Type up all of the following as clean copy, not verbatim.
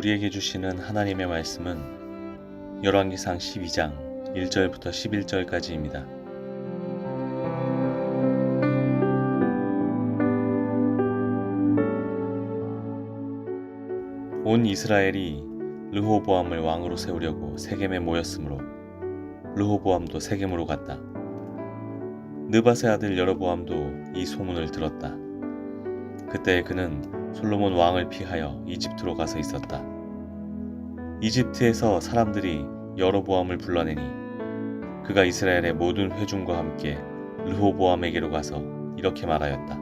우리에게 주시는 하나님의 말씀은 열왕기상 12장 1절부터 11절까지입니다. 온 이스라엘이 르호보암을 왕으로 세우려고 세겜에 모였으므로 르호보암도 세겜으로 갔다. 느밧의 아들 여로보암도 이 소문을 들었다. 그때 그는 솔로몬 왕을 피하여 이집트로 가서 있었다. 이집트에서 사람들이 여로보암을 불러내니 그가 이스라엘의 모든 회중과 함께 르호보암에게로 가서 이렇게 말하였다.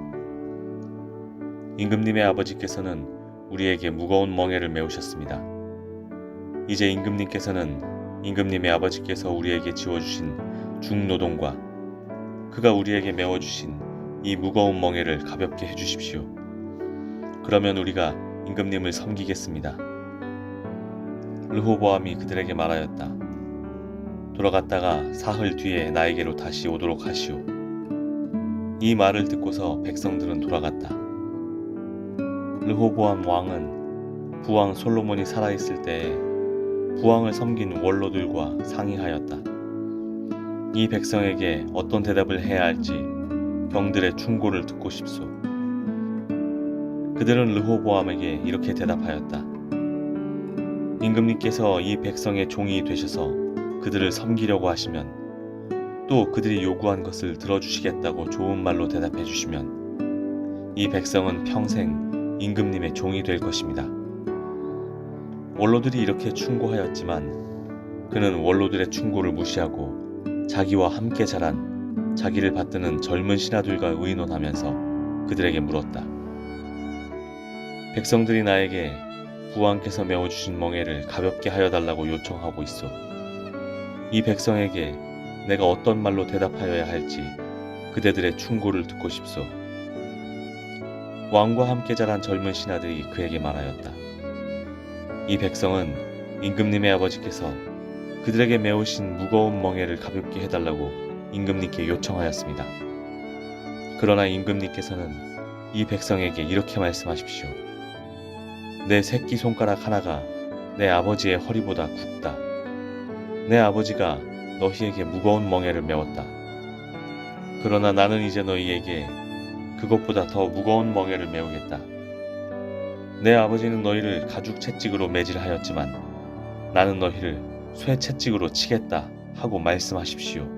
임금님의 아버지께서는 우리에게 무거운 멍에를 메우셨습니다. 이제 임금님께서는 임금님의 아버지께서 우리에게 지워주신 중노동과 그가 우리에게 메워주신 이 무거운 멍에를 가볍게 해주십시오. 그러면 우리가 임금님을 섬기겠습니다. 르호보암이 그들에게 말하였다. 돌아갔다가 사흘 뒤에 나에게로 다시 오도록 하시오. 이 말을 듣고서 백성들은 돌아갔다. 르호보암 왕은 부왕 솔로몬이 살아있을 때에 부왕을 섬긴 원로들과 상의하였다. 이 백성에게 어떤 대답을 해야 할지 경들의 충고를 듣고 싶소. 그들은 르호보암에게 이렇게 대답하였다. 임금님께서 이 백성의 종이 되셔서 그들을 섬기려고 하시면 또 그들이 요구한 것을 들어주시겠다고 좋은 말로 대답해 주시면 이 백성은 평생 임금님의 종이 될 것입니다. 원로들이 이렇게 충고하였지만 그는 원로들의 충고를 무시하고 자기와 함께 자란 자기를 받드는 젊은 신하들과 의논하면서 그들에게 물었다. 백성들이 나에게 부왕께서 메워주신 멍에를 가볍게 하여 달라고 요청하고 있어. 이 백성에게 내가 어떤 말로 대답하여야 할지 그대들의 충고를 듣고 싶소. 왕과 함께 자란 젊은 신하들이 그에게 말하였다. 이 백성은 임금님의 아버지께서 그들에게 메우신 무거운 멍에를 가볍게 해달라고 임금님께 요청하였습니다. 그러나 임금님께서는 이 백성에게 이렇게 말씀하십시오. 내 새끼 손가락 하나가 내 아버지의 허리보다 굵다. 내 아버지가 너희에게 무거운 멍에를 메웠다. 그러나 나는 이제 너희에게 그것보다 더 무거운 멍에를 메우겠다. 내 아버지는 너희를 가죽 채찍으로 매질하였지만 나는 너희를 쇠 채찍으로 치겠다 하고 말씀하십시오.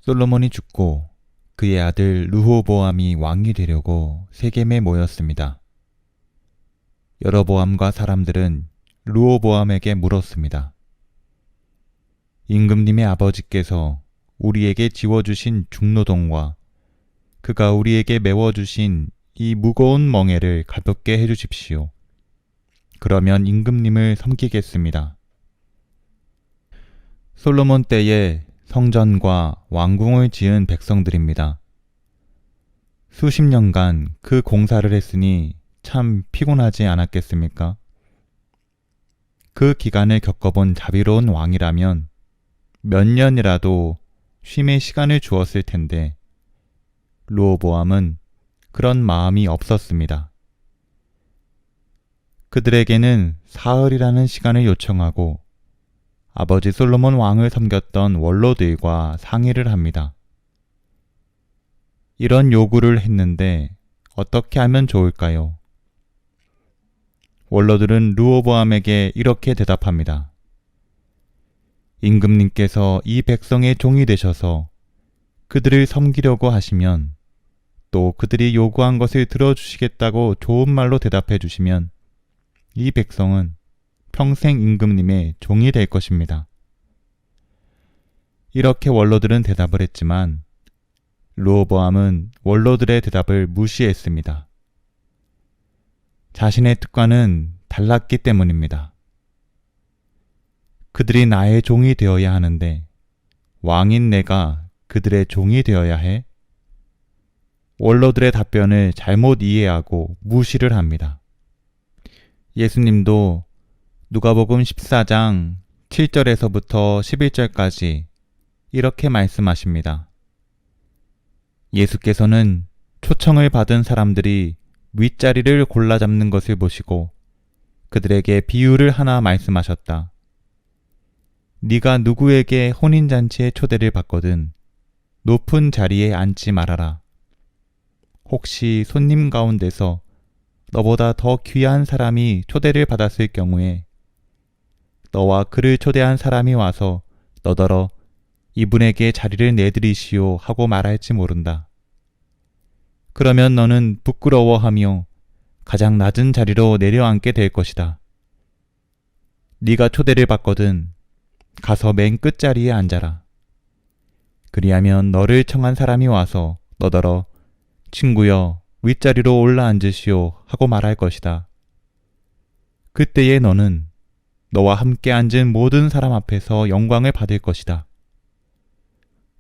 솔로몬이 죽고 그의 아들 르호보암이 왕이 되려고 세겜에 모였습니다. 여로보암과 사람들은 르호보암에게 물었습니다. 임금님의 아버지께서 우리에게 지워주신 중노동과 그가 우리에게 메워주신 이 무거운 멍에를 가볍게 해주십시오. 그러면 임금님을 섬기겠습니다. 솔로몬 때에 성전과 왕궁을 지은 백성들입니다. 수십 년간 그 공사를 했으니 참 피곤하지 않았겠습니까? 그 기간을 겪어본 자비로운 왕이라면 몇 년이라도 쉼의 시간을 주었을 텐데 르호보암은 그런 마음이 없었습니다. 그들에게는 사흘이라는 시간을 요청하고 아버지 솔로몬 왕을 섬겼던 원로들과 상의를 합니다. 이런 요구를 했는데 어떻게 하면 좋을까요? 원로들은 르호보암에게 이렇게 대답합니다. 임금님께서 이 백성의 종이 되셔서 그들을 섬기려고 하시면 또 그들이 요구한 것을 들어주시겠다고 좋은 말로 대답해 주시면 이 백성은 평생 임금님의 종이 될 것입니다. 이렇게 원로들은 대답을 했지만 르호보암은 원로들의 대답을 무시했습니다. 자신의 뜻과는 달랐기 때문입니다. 그들이 나의 종이 되어야 하는데 왕인 내가 그들의 종이 되어야 해? 원로들의 답변을 잘못 이해하고 무시를 합니다. 예수님도 누가복음 14장 7절에서부터 11절까지 이렇게 말씀하십니다. 예수께서는 초청을 받은 사람들이 윗자리를 골라 잡는 것을 보시고 그들에게 비유를 하나 말씀하셨다. 네가 누구에게 혼인잔치에 초대를 받거든 높은 자리에 앉지 말아라. 혹시 손님 가운데서 너보다 더 귀한 사람이 초대를 받았을 경우에 너와 그를 초대한 사람이 와서 너더러 이분에게 자리를 내드리시오 하고 말할지 모른다. 그러면 너는 부끄러워하며 가장 낮은 자리로 내려앉게 될 것이다. 네가 초대를 받거든 가서 맨 끝자리에 앉아라. 그리하면 너를 청한 사람이 와서 너더러 친구여 윗자리로 올라앉으시오 하고 말할 것이다. 그때에 너는 너와 함께 앉은 모든 사람 앞에서 영광을 받을 것이다.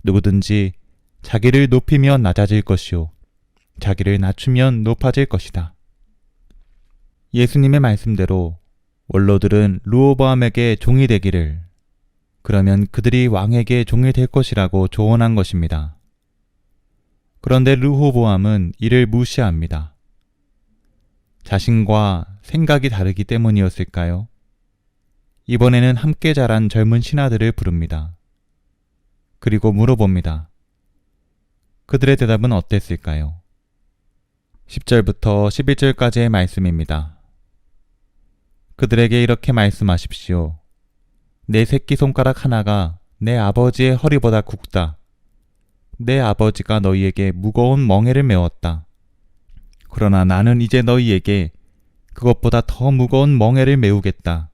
누구든지 자기를 높이면 낮아질 것이요 자기를 낮추면 높아질 것이다. 예수님의 말씀대로 원로들은 르호보암에게 종이 되기를 그러면 그들이 왕에게 종이 될 것이라고 조언한 것입니다. 그런데 르호보암은 이를 무시합니다. 자신과 생각이 다르기 때문이었을까요? 이번에는 함께 자란 젊은 신하들을 부릅니다. 그리고 물어봅니다. 그들의 대답은 어땠을까요? 10절부터 11절까지의 말씀입니다. 그들에게 이렇게 말씀하십시오. 내 새끼손가락 하나가 내 아버지의 허리보다 굵다. 내 아버지가 너희에게 무거운 멍에를 메웠다. 그러나 나는 이제 너희에게 그것보다 더 무거운 멍에를 메우겠다.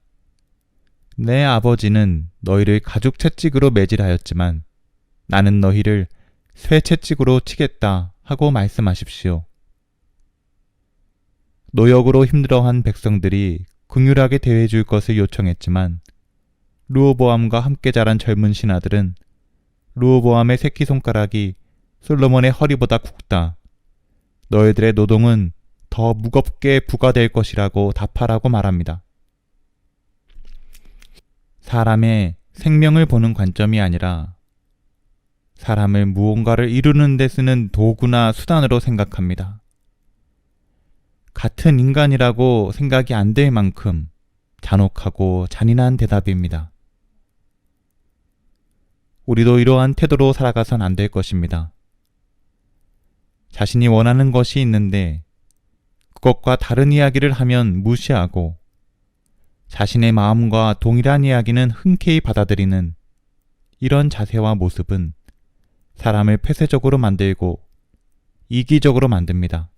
내 아버지는 너희를 가죽 채찍으로 매질하였지만 나는 너희를 쇠 채찍으로 치겠다 하고 말씀하십시오. 노역으로 힘들어한 백성들이 긍휼하게 대해줄 것을 요청했지만 르호보암과 함께 자란 젊은 신하들은 르호보암의 새끼손가락이 솔로몬의 허리보다 굵다. 너희들의 노동은 더 무겁게 부과될 것이라고 답하라고 말합니다. 사람의 생명을 보는 관점이 아니라 사람을 무언가를 이루는 데 쓰는 도구나 수단으로 생각합니다. 같은 인간이라고 생각이 안 될 만큼 잔혹하고 잔인한 대답입니다. 우리도 이러한 태도로 살아가선 안 될 것입니다. 자신이 원하는 것이 있는데 그것과 다른 이야기를 하면 무시하고 자신의 마음과 동일한 이야기는 흔쾌히 받아들이는 이런 자세와 모습은 사람을 폐쇄적으로 만들고 이기적으로 만듭니다.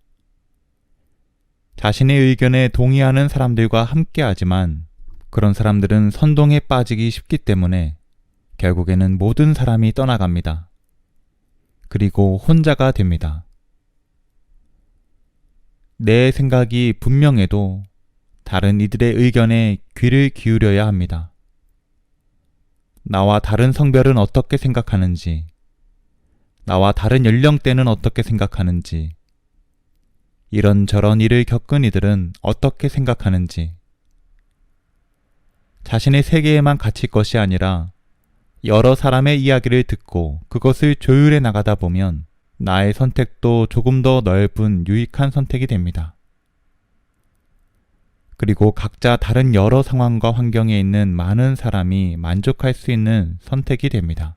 자신의 의견에 동의하는 사람들과 함께하지만 그런 사람들은 선동에 빠지기 쉽기 때문에 결국에는 모든 사람이 떠나갑니다. 그리고 혼자가 됩니다. 내 생각이 분명해도 다른 이들의 의견에 귀를 기울여야 합니다. 나와 다른 성별은 어떻게 생각하는지, 나와 다른 연령대는 어떻게 생각하는지, 이런저런 일을 겪은 이들은 어떻게 생각하는지, 자신의 세계에만 갇힐 것이 아니라 여러 사람의 이야기를 듣고 그것을 조율해 나가다 보면 나의 선택도 조금 더 넓은 유익한 선택이 됩니다. 그리고 각자 다른 여러 상황과 환경에 있는 많은 사람이 만족할 수 있는 선택이 됩니다.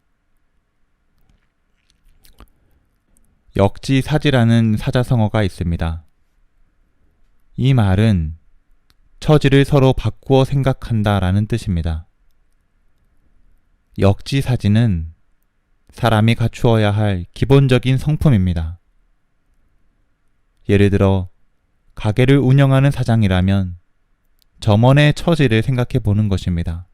역지사지라는 사자성어가 있습니다. 이 말은 처지를 서로 바꾸어 생각한다라는 뜻입니다. 역지사지는 사람이 갖추어야 할 기본적인 성품입니다. 예를 들어 가게를 운영하는 사장이라면 점원의 처지를 생각해 보는 것입니다.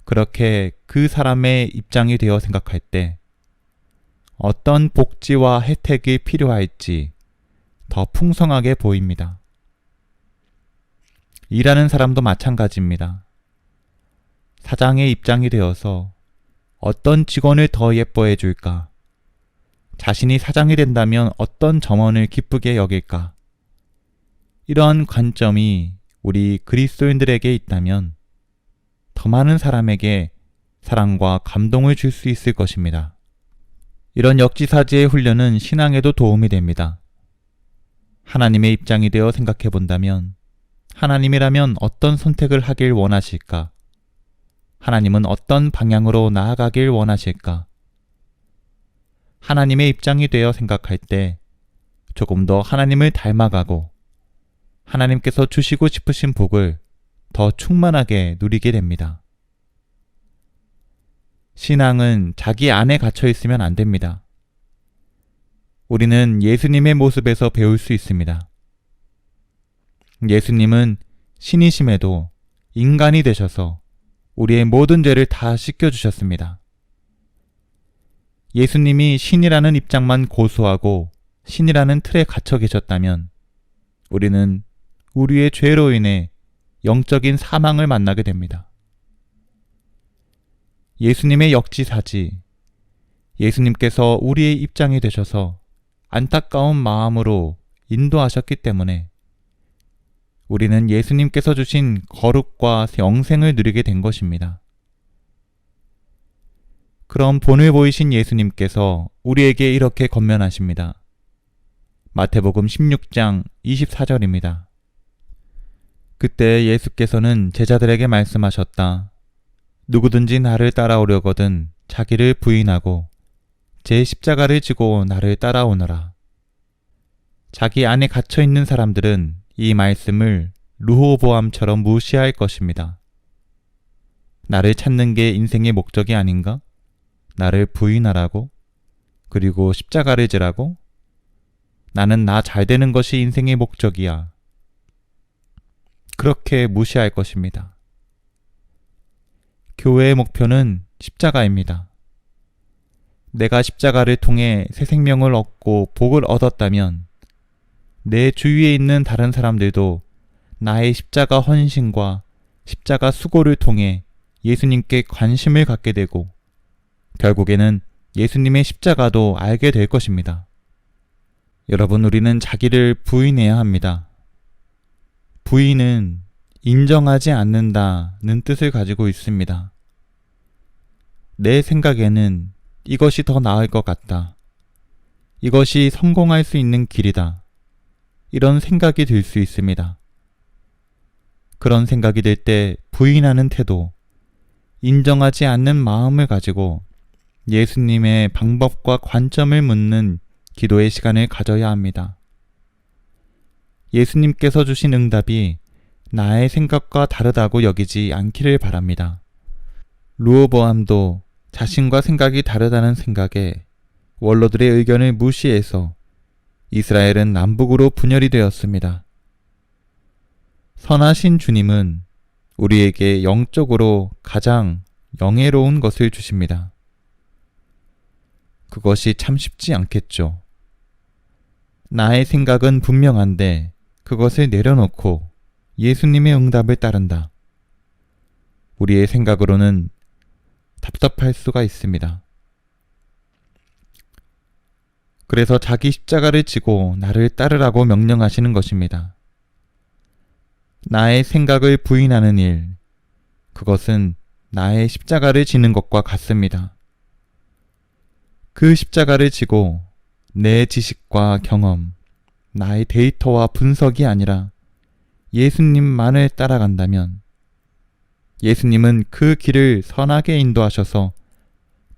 그렇게 그 사람의 입장이 되어 생각할 때 어떤 복지와 혜택이 필요할지 더 풍성하게 보입니다. 일하는 사람도 마찬가지입니다. 사장의 입장이 되어서 어떤 직원을 더 예뻐해 줄까? 자신이 사장이 된다면 어떤 점원을 기쁘게 여길까? 이러한 관점이 우리 그리스도인들에게 있다면 더 많은 사람에게 사랑과 감동을 줄 수 있을 것입니다. 이런 역지사지의 훈련은 신앙에도 도움이 됩니다. 하나님의 입장이 되어 생각해 본다면 하나님이라면 어떤 선택을 하길 원하실까? 하나님은 어떤 방향으로 나아가길 원하실까? 하나님의 입장이 되어 생각할 때 조금 더 하나님을 닮아가고 하나님께서 주시고 싶으신 복을 더 충만하게 누리게 됩니다. 신앙은 자기 안에 갇혀 있으면 안 됩니다. 우리는 예수님의 모습에서 배울 수 있습니다. 예수님은 신이심에도 인간이 되셔서 우리의 모든 죄를 다 씻겨주셨습니다. 예수님이 신이라는 입장만 고수하고 신이라는 틀에 갇혀 계셨다면 우리는 우리의 죄로 인해 영적인 사망을 만나게 됩니다. 예수님의 역지사지, 예수님께서 우리의 입장이 되셔서 안타까운 마음으로 인도하셨기 때문에 우리는 예수님께서 주신 거룩과 영생을 누리게 된 것입니다. 그럼 본을 보이신 예수님께서 우리에게 이렇게 권면하십니다. 마태복음 16장 24절입니다. 그때 예수께서는 제자들에게 말씀하셨다. 누구든지 나를 따라오려거든 자기를 부인하고 제 십자가를 지고 나를 따라오너라. 자기 안에 갇혀 있는 사람들은 이 말씀을 르호보암처럼 무시할 것입니다. 나를 찾는 게 인생의 목적이 아닌가? 나를 부인하라고? 그리고 십자가를 지라고? 나는 나 잘 되는 것이 인생의 목적이야. 그렇게 무시할 것입니다. 교회의 목표는 십자가입니다. 내가 십자가를 통해 새 생명을 얻고 복을 얻었다면 내 주위에 있는 다른 사람들도 나의 십자가 헌신과 십자가 수고를 통해 예수님께 관심을 갖게 되고 결국에는 예수님의 십자가도 알게 될 것입니다. 여러분, 우리는 자기를 부인해야 합니다. 부인은 인정하지 않는다는 뜻을 가지고 있습니다. 내 생각에는 이것이 더 나을 것 같다. 이것이 성공할 수 있는 길이다. 이런 생각이 들 수 있습니다. 그런 생각이 들 때 부인하는 태도, 인정하지 않는 마음을 가지고 예수님의 방법과 관점을 묻는 기도의 시간을 가져야 합니다. 예수님께서 주신 응답이 나의 생각과 다르다고 여기지 않기를 바랍니다. 르호보암도 자신과 생각이 다르다는 생각에 원로들의 의견을 무시해서 이스라엘은 남북으로 분열이 되었습니다. 선하신 주님은 우리에게 영적으로 가장 영예로운 것을 주십니다. 그것이 참 쉽지 않겠죠. 나의 생각은 분명한데 그것을 내려놓고 예수님의 응답을 따른다. 우리의 생각으로는 답답할 수가 있습니다. 그래서 자기 십자가를 지고 나를 따르라고 명령하시는 것입니다. 나의 생각을 부인하는 일, 그것은 나의 십자가를 지는 것과 같습니다. 그 십자가를 지고 내 지식과 경험, 나의 데이터와 분석이 아니라 예수님만을 따라간다면 예수님은 그 길을 선하게 인도하셔서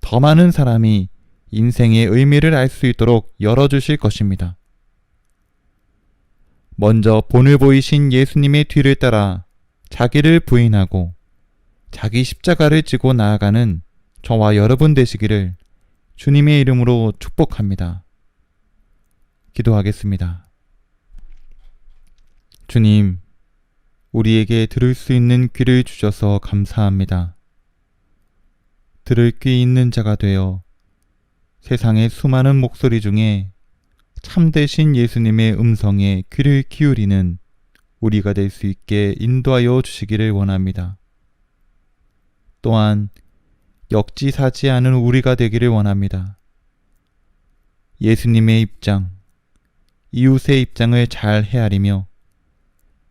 더 많은 사람이 인생의 의미를 알 수 있도록 열어주실 것입니다. 먼저 본을 보이신 예수님의 뒤를 따라 자기를 부인하고 자기 십자가를 지고 나아가는 저와 여러분 되시기를 주님의 이름으로 축복합니다. 기도하겠습니다. 주님, 우리에게 들을 수 있는 귀를 주셔서 감사합니다. 들을 귀 있는 자가 되어 세상의 수많은 목소리 중에 참되신 예수님의 음성에 귀를 기울이는 우리가 될 수 있게 인도하여 주시기를 원합니다. 또한 역지사지 않은 우리가 되기를 원합니다. 예수님의 입장, 이웃의 입장을 잘 헤아리며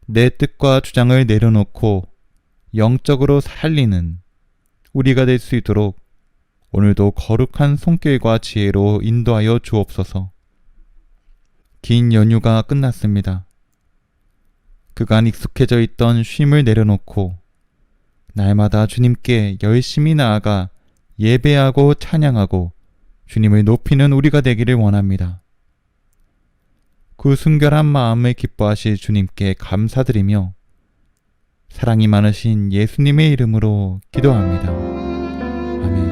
내 뜻과 주장을 내려놓고 영적으로 살리는 우리가 될 수 있도록 오늘도 거룩한 손길과 지혜로 인도하여 주옵소서. 긴 연휴가 끝났습니다. 그간 익숙해져 있던 쉼을 내려놓고 날마다 주님께 열심히 나아가 예배하고 찬양하고 주님을 높이는 우리가 되기를 원합니다. 그 순결한 마음을 기뻐하실 주님께 감사드리며 사랑이 많으신 예수님의 이름으로 기도합니다. 아멘.